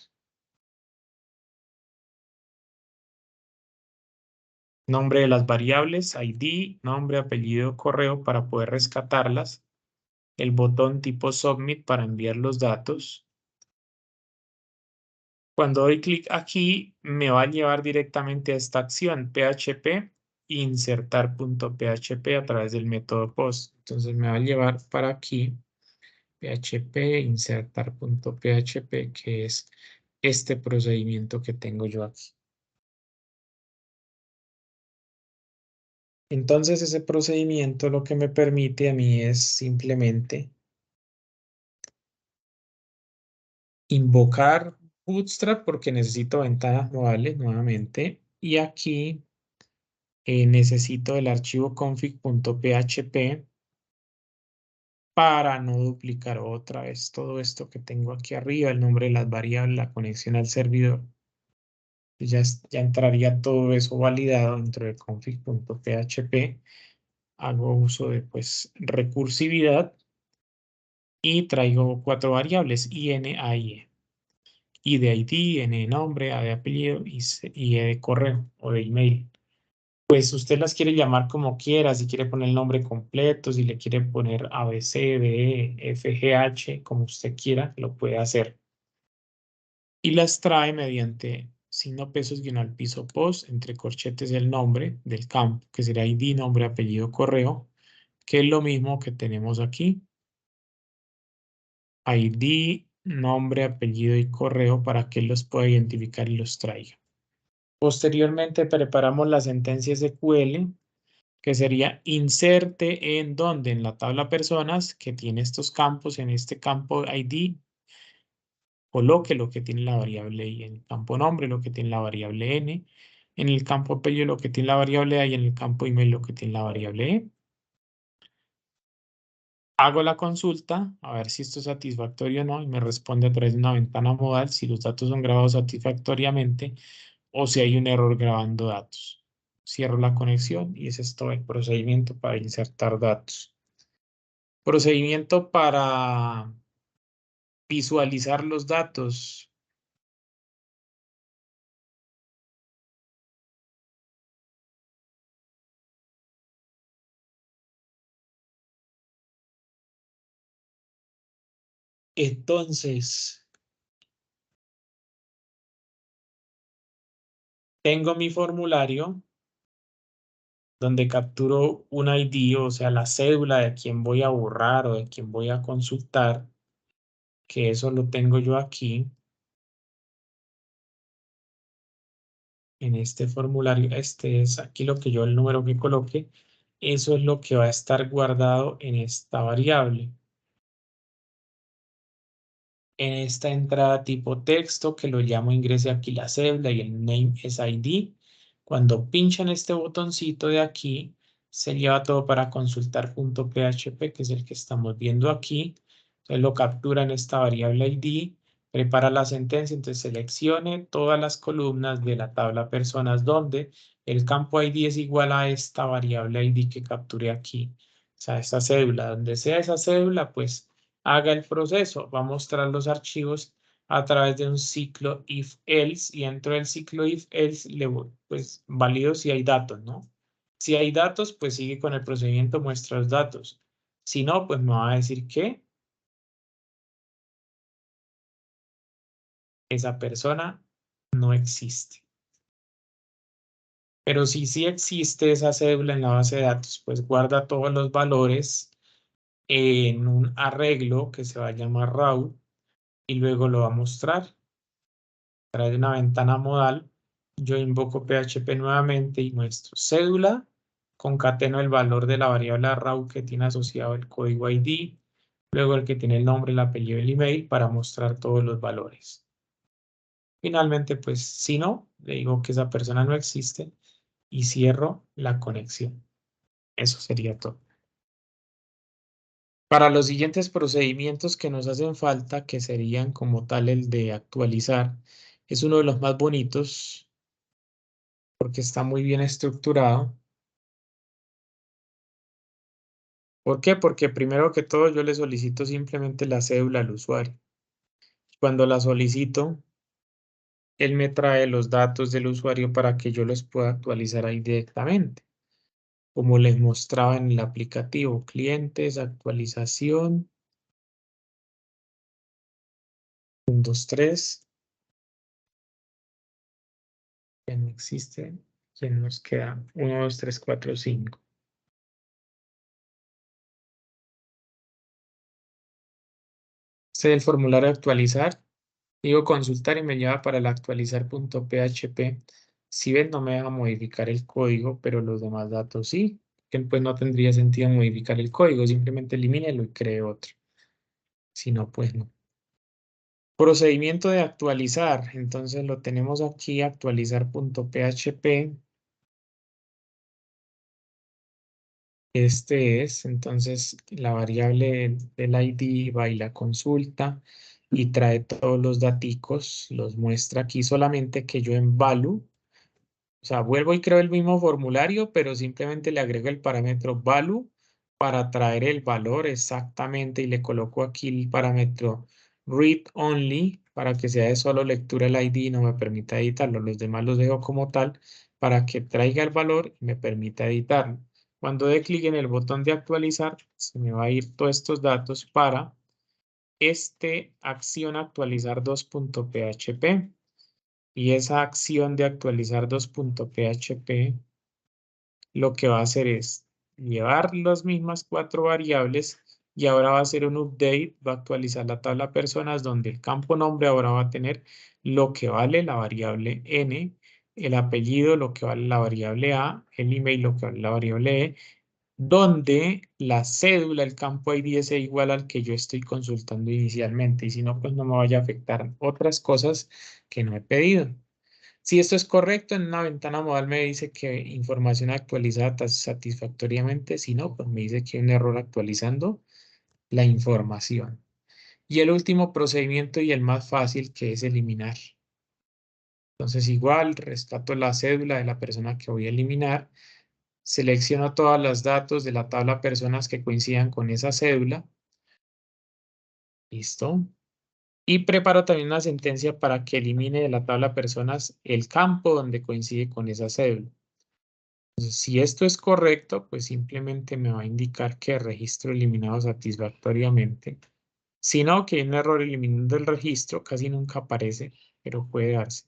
Speaker 1: Nombre de las variables, ID, nombre, apellido, correo para poder rescatarlas. El botón tipo Submit para enviar los datos. Cuando doy clic aquí, me va a llevar directamente a esta acción, PHP, insertar.php a través del método post. Entonces me va a llevar para aquí, PHP, insertar.php, que es este procedimiento que tengo yo aquí. Entonces ese procedimiento lo que me permite a mí es simplemente invocar Bootstrap porque necesito ventanas modales nuevamente y aquí necesito el archivo config.php para no duplicar otra vez todo esto que tengo aquí arriba, el nombre de las variables, la conexión al servidor. Ya entraría todo eso validado dentro de config.php. Hago uso de pues recursividad y traigo 4 variables, IN, A y E. I de ID, N de nombre, A de apellido y E de correo o de email. Pues usted las quiere llamar como quiera, si quiere poner el nombre completo, si le quiere poner A, B, C, D, E, F, G, H, como usted quiera, lo puede hacer. Y las trae mediante signo pesos guión al piso post, entre corchetes el nombre del campo, que será ID, nombre, apellido, correo, que es lo mismo que tenemos aquí. ID, nombre, apellido y correo para que él los pueda identificar y los traiga. Posteriormente preparamos la sentencia SQL, que sería inserte en donde, en la tabla personas, que tiene estos campos, en este campo ID, coloque lo que tiene la variable I, en el campo nombre lo que tiene la variable N, en el campo apellido lo que tiene la variable A y en el campo email lo que tiene la variable E. Hago la consulta, a ver si esto es satisfactorio o no, y me responde a través de una ventana modal si los datos son grabados satisfactoriamente o si hay un error grabando datos. Cierro la conexión y ese es todo el procedimiento para insertar datos. Procedimiento para visualizar los datos. Entonces, tengo mi formulario donde capturo un ID, o sea, la cédula de quien voy a borrar o de quien voy a consultar, que eso lo tengo yo aquí en este formulario. Este es aquí lo que yo, el número que coloque, eso es lo que va a estar guardado en esta variable. En esta entrada tipo texto que lo llamo ingrese aquí la cédula y el name es ID. Cuando pinchan este botoncito de aquí, se lleva todo para consultar .php, que es el que estamos viendo aquí. Entonces lo captura en esta variable ID, prepara la sentencia, entonces seleccione todas las columnas de la tabla personas donde el campo ID es igual a esta variable ID que capturé aquí. O sea, esa cédula, donde sea esa cédula, pues haga el proceso, va a mostrar los archivos a través de un ciclo if-else y dentro del ciclo if-else pues valido si hay datos, ¿no? Si hay datos, pues sigue con el procedimiento, muestra los datos. Si no, pues me va a decir que esa persona no existe. Pero si sí existe esa cédula en la base de datos, pues guarda todos los valores en un arreglo que se va a llamar raw y luego lo va a mostrar a través de una ventana modal. Yo invoco PHP nuevamente y muestro cédula, concateno el valor de la variable raw que tiene asociado el código ID, luego el que tiene el nombre, el apellido y el email para mostrar todos los valores. Finalmente, pues si no, le digo que esa persona no existe y cierro la conexión. Eso sería todo. Para los siguientes procedimientos que nos hacen falta, que serían como tal el de actualizar, es uno de los más bonitos porque está muy bien estructurado. ¿Por qué? Porque primero que todo yo le solicito simplemente la cédula al usuario. Cuando la solicito, él me trae los datos del usuario para que yo los pueda actualizar ahí directamente. Como les mostraba en el aplicativo, clientes, actualización, 1, 2, 3, ya no existe. ¿Quién nos queda? 1, 2, 3, 4, 5. Este es el formulario de actualizar. Digo consultar y me lleva para el actualizar.php. Si ven, no me deja modificar el código, pero los demás datos sí, que pues no tendría sentido modificar el código, simplemente elimínelo y cree otro. Si no, pues no. Procedimiento de actualizar, entonces lo tenemos aquí, actualizar.php. Este es, entonces, la variable del ID va y la consulta y trae todos los daticos, los muestra aquí solamente que yo en value. O sea, vuelvo y creo el mismo formulario, pero simplemente le agrego el parámetro value para traer el valor exactamente y le coloco aquí el parámetro read only para que sea de solo lectura el ID y no me permita editarlo. Los demás los dejo como tal para que traiga el valor y me permita editarlo. Cuando dé clic en el botón de actualizar, se me va a ir todos estos datos para este acción actualizar 2.php. Y esa acción de actualizar 2.php lo que va a hacer es llevar las mismas 4 variables y ahora va a hacer un update, va a actualizar la tabla personas donde el campo nombre ahora va a tener lo que vale la variable n, el apellido lo que vale la variable a, el email lo que vale la variable e, donde la cédula, el campo ID es igual al que yo estoy consultando inicialmente y si no, pues no me vaya a afectar otras cosas que no he pedido. Si esto es correcto, en una ventana modal me dice que información actualizada satisfactoriamente. Si no, pues me dice que hay un error actualizando la información. Y el último procedimiento y el más fácil, que es eliminar. Entonces igual rescato la cédula de la persona que voy a eliminar, selecciono todos los datos de la tabla personas que coincidan con esa cédula. Listo. Y preparo también una sentencia para que elimine de la tabla personas el campo donde coincide con esa cédula. Entonces, si esto es correcto, pues simplemente me va a indicar que el registro eliminado satisfactoriamente. Si no, que hay un error eliminando el registro, casi nunca aparece, pero puede darse.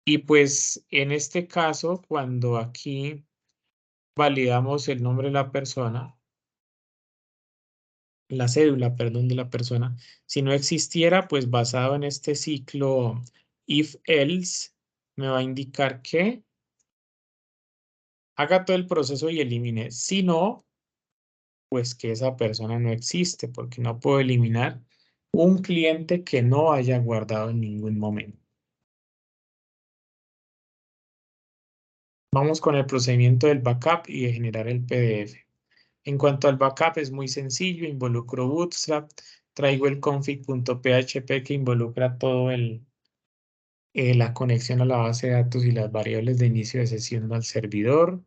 Speaker 1: Y pues en este caso, cuando aquí validamos el nombre de la persona, la cédula, perdón, de la persona, si no existiera, pues basado en este ciclo if else, me va a indicar que haga todo el proceso y elimine. Si no, pues que esa persona no existe, porque no puedo eliminar un cliente que no haya guardado en ningún momento. Vamos con el procedimiento del backup y de generar el PDF. En cuanto al backup, es muy sencillo, involucro Bootstrap, traigo el config.php que involucra todo la conexión a la base de datos y las variables de inicio de sesión al servidor.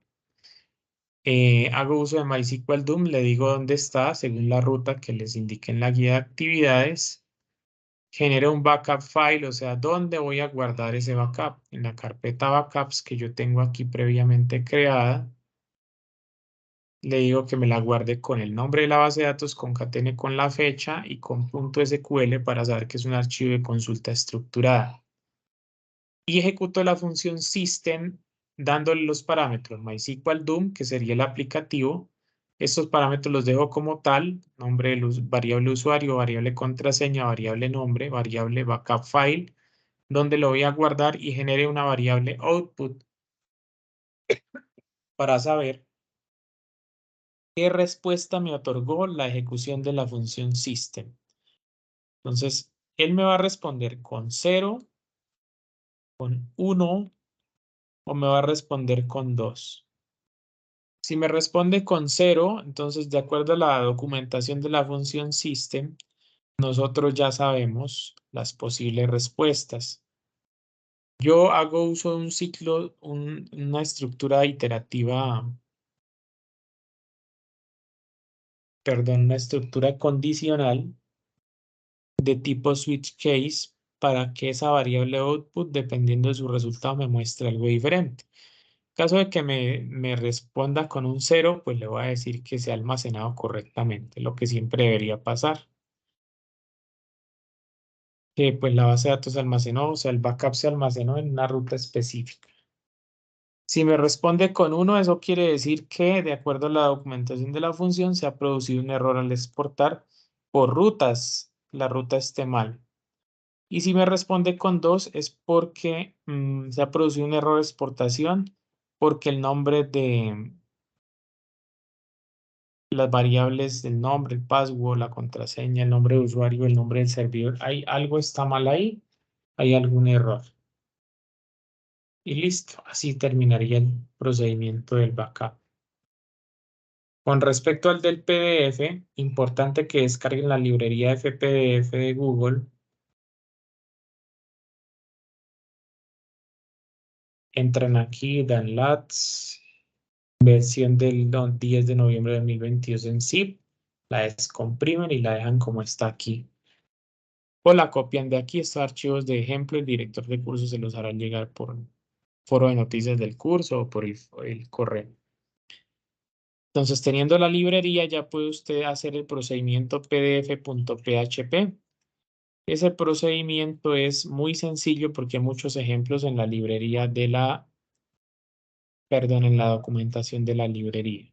Speaker 1: Hago uso de MySQL DOM, le digo dónde está según la ruta que les indique en la guía de actividades. Genero un backup file, o sea, dónde voy a guardar ese backup. En la carpeta backups que yo tengo aquí previamente creada. Le digo que me la guarde con el nombre de la base de datos, concatene con la fecha y con .sql para saber que es un archivo de consulta estructurada. Y ejecuto la función system dándole los parámetros MySQL DOM, que sería el aplicativo. Estos parámetros los dejo como tal, nombre del variable usuario, variable contraseña, variable nombre, variable backup file, donde lo voy a guardar y genere una variable output para saber qué respuesta me otorgó la ejecución de la función system. Entonces, él me va a responder con 0, con 1 o me va a responder con 2. Si me responde con 0, entonces de acuerdo a la documentación de la función system, nosotros ya sabemos las posibles respuestas. Yo hago uso de un ciclo, una estructura iterativa, perdón, una estructura condicional de tipo switch case para que esa variable output, dependiendo de su resultado, me muestre algo diferente. En caso de que me responda con un 0, pues le voy a decir que se ha almacenado correctamente, lo que siempre debería pasar. Que pues la base de datos se almacenó, o sea, el backup se almacenó en una ruta específica. Si me responde con 1, eso quiere decir que, de acuerdo a la documentación de la función, se ha producido un error al exportar por rutas, la ruta esté mal. Y si me responde con 2 es porque se ha producido un error de exportación, porque el nombre de las variables del nombre, el password, la contraseña, el nombre de usuario, el nombre del servidor, algo está mal ahí, hay algún error. Y listo, así terminaría el procedimiento del backup. Con respecto al del PDF, importante que descarguen la librería FPDF de Google. Entran aquí, Downloads, versión del 10 de noviembre de 2022 en zip, la descomprimen y la dejan como está aquí. O la copian de aquí, estos archivos de ejemplo, el director de cursos se los hará llegar por foro de noticias del curso o por el correo. Entonces, teniendo la librería, ya puede usted hacer el procedimiento pdf.php. Ese procedimiento es muy sencillo porque hay muchos ejemplos en la librería de en la documentación de la librería.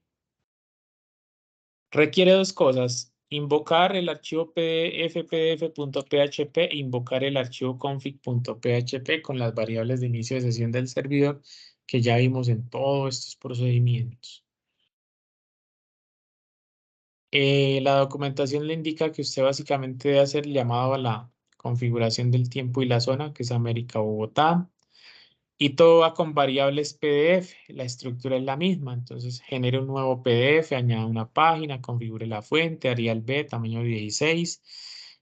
Speaker 1: Requiere dos cosas: invocar el archivo pdf.php e invocar el archivo config.php con las variables de inicio de sesión del servidor que ya vimos en todos estos procedimientos. La documentación le indica que usted básicamente debe hacer el llamado a la configuración del tiempo y la zona, que es América Bogotá, Y todo va con variables PDF, la estructura es la misma, entonces genere un nuevo PDF, añada una página, configure la fuente, Arial B, tamaño 16,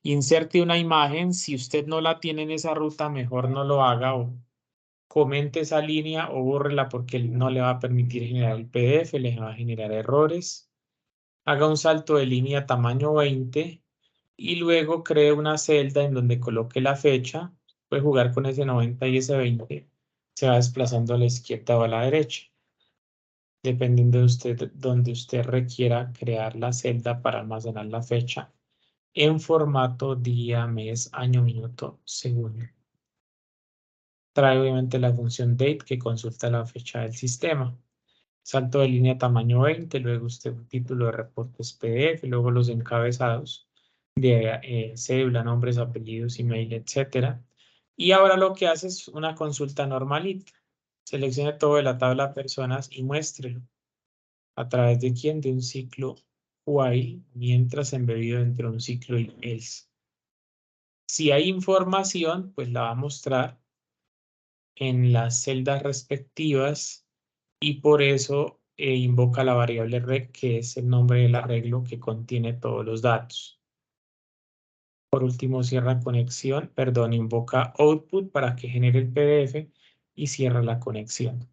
Speaker 1: inserte una imagen, si usted no la tiene en esa ruta, mejor no lo haga o comente esa línea o bórrela porque no le va a permitir generar el PDF, le va a generar errores. Haga un salto de línea tamaño 20 y luego cree una celda en donde coloque la fecha. Puede jugar con ese 90 y ese 20. Se va desplazando a la izquierda o a la derecha, dependiendo de usted, donde usted requiera crear la celda para almacenar la fecha en formato día, mes, año, minuto, segundo. Trae obviamente la función date que consulta la fecha del sistema. Salto de línea tamaño 20, luego usted un título de reportes PDF, luego los encabezados de cédula, nombres, apellidos, email, etcétera. Y ahora lo que hace es una consulta normalita. Seleccione todo de la tabla personas y muéstrelo. ¿A través de quién? De un ciclo while, mientras embebido dentro de un ciclo else. Si hay información, pues la va a mostrar en las celdas respectivas y por eso invoca la variable rec, que es el nombre del arreglo que contiene todos los datos. Por último, cierra conexión, perdón, invoca output para que genere el PDF y cierra la conexión.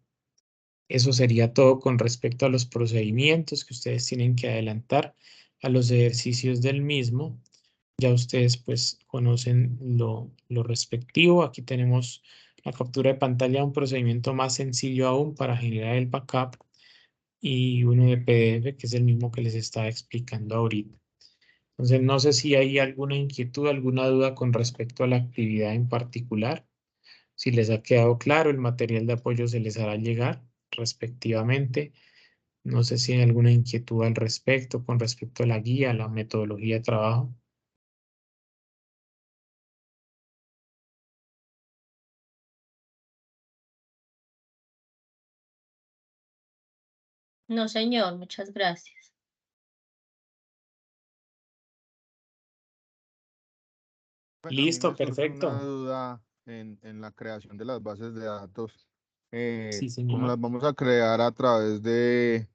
Speaker 1: Eso sería todo con respecto a los procedimientos que ustedes tienen que adelantar a los ejercicios del mismo. Ya ustedes pues conocen lo respectivo. Aquí tenemos la captura de pantalla, un procedimiento más sencillo aún para generar el backup y uno de PDF que es el mismo que les estaba explicando ahorita. Entonces no sé si hay alguna inquietud, alguna duda con respecto a la actividad en particular. Si les ha quedado claro, el material de apoyo se les hará llegar respectivamente. No sé si hay alguna inquietud al respecto con respecto a la guía, la metodología de trabajo.
Speaker 2: No, señor, muchas gracias.
Speaker 3: Bueno, a mí
Speaker 1: Listo,
Speaker 3: me surge una
Speaker 1: perfecto.
Speaker 3: duda en la creación de las bases de datos.
Speaker 1: Sí,
Speaker 3: Como
Speaker 1: señor.
Speaker 3: las vamos a crear a través de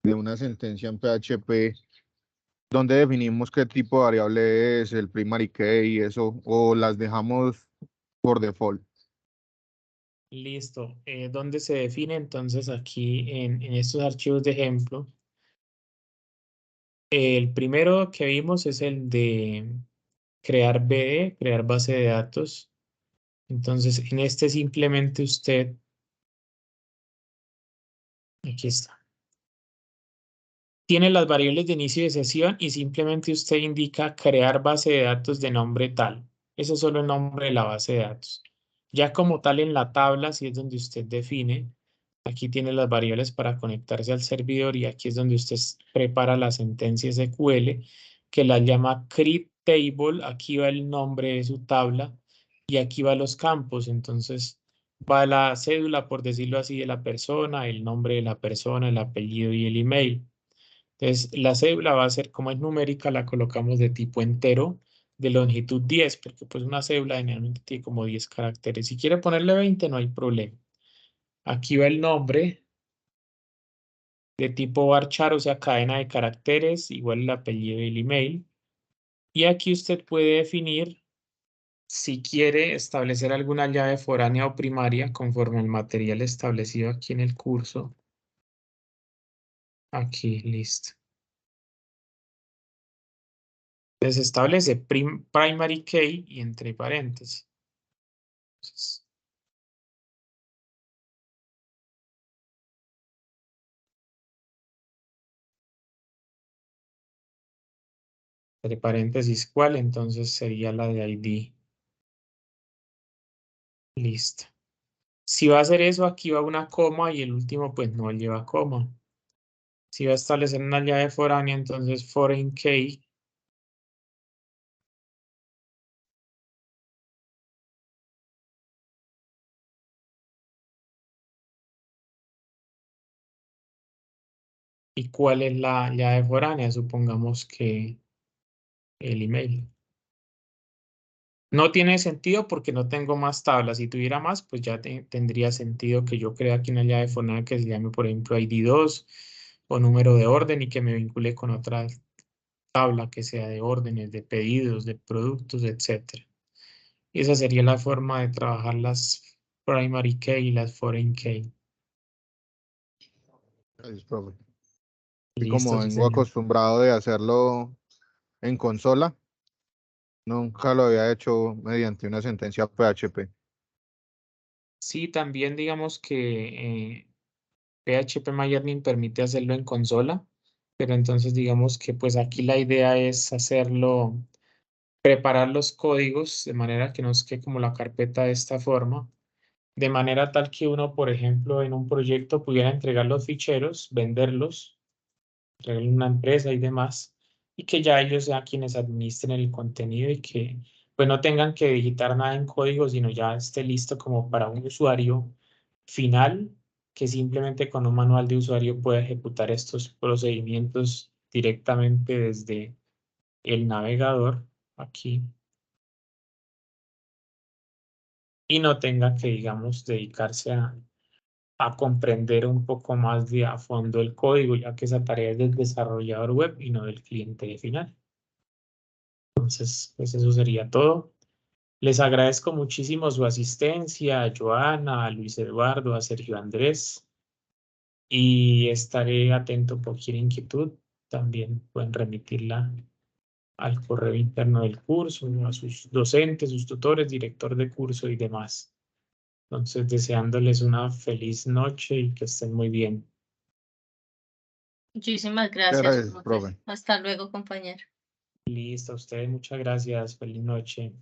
Speaker 3: una sentencia en PHP, ¿dónde definimos qué tipo de variable es el primary key y eso? ¿O las dejamos por default?
Speaker 1: Listo. ¿Dónde se define? Entonces aquí en estos archivos de ejemplo, el primero que vimos es el de crear BE, crear base de datos. Entonces en este simplemente usted, aquí está. Tiene las variables de inicio de sesión y simplemente usted indica crear base de datos de nombre tal. Ese es solo el nombre de la base de datos. Ya como tal en la tabla, si es donde usted define, aquí tiene las variables para conectarse al servidor y aquí es donde usted prepara la sentencia SQL que la llama create table. Aquí va el nombre de su tabla y aquí va los campos. Entonces va la cédula, por decirlo así, de la persona, el nombre de la persona, el apellido y el email. Entonces, la cédula va a ser, como es numérica, la colocamos de tipo entero, de longitud 10, porque pues una cédula generalmente tiene como 10 caracteres. Si quiere ponerle 20, no hay problema. Aquí va el nombre de tipo varchar, o sea, cadena de caracteres, igual el apellido y el email. Y aquí usted puede definir si quiere establecer alguna llave foránea o primaria conforme al material establecido aquí en el curso. Aquí, listo. Entonces establece primary key y entre paréntesis. Entonces, entre paréntesis, ¿cuál? Entonces sería la de ID. Listo. Si va a hacer eso, aquí va una coma y el último pues no lleva coma. Si va a establecer una llave foránea, entonces foreign key. ¿Y cuál es la llave foránea? Supongamos que el email. No tiene sentido porque no tengo más tablas. Si tuviera más, pues ya tendría sentido que yo crea aquí una llave FONAC que se llame, por ejemplo, ID2 o número de orden y que me vincule con otra tabla que sea de órdenes, de pedidos, de productos, etcétera. Y esa sería la forma de trabajar las primary key y las foreign key.
Speaker 3: Gracias, profe. Y
Speaker 1: Listo,
Speaker 3: como
Speaker 1: sí,
Speaker 3: vengo
Speaker 1: señor.
Speaker 3: acostumbrado de hacerlo en consola, nunca lo había hecho mediante una sentencia PHP.
Speaker 1: Sí, también digamos que PHP permite hacerlo en consola, pero entonces digamos que pues aquí la idea es hacerlo, preparar los códigos de manera que nos quede como la carpeta de esta forma, de manera tal que uno, por ejemplo, en un proyecto pudiera entregar los ficheros, venderlos, entregarle a una empresa y demás, y que ya ellos sean quienes administren el contenido y que pues no tengan que digitar nada en código, sino ya esté listo como para un usuario final que simplemente con un manual de usuario pueda ejecutar estos procedimientos directamente desde el navegador aquí y no tenga que, digamos, dedicarse a comprender un poco más de a fondo el código, ya que esa tarea es del desarrollador web y no del cliente final. Entonces, pues eso sería todo. Les agradezco muchísimo su asistencia, a Joana, a Luis Eduardo, a Sergio Andrés, y estaré atento por cualquier inquietud. También pueden remitirla al correo interno del curso, a sus docentes, sus tutores, director de curso y demás. Entonces, deseándoles una feliz noche y que estén muy bien.
Speaker 2: Muchísimas gracias,
Speaker 3: Gracias,
Speaker 2: profe.
Speaker 3: profe.
Speaker 2: Hasta luego, compañero.
Speaker 1: Listo, a ustedes muchas gracias. Feliz noche.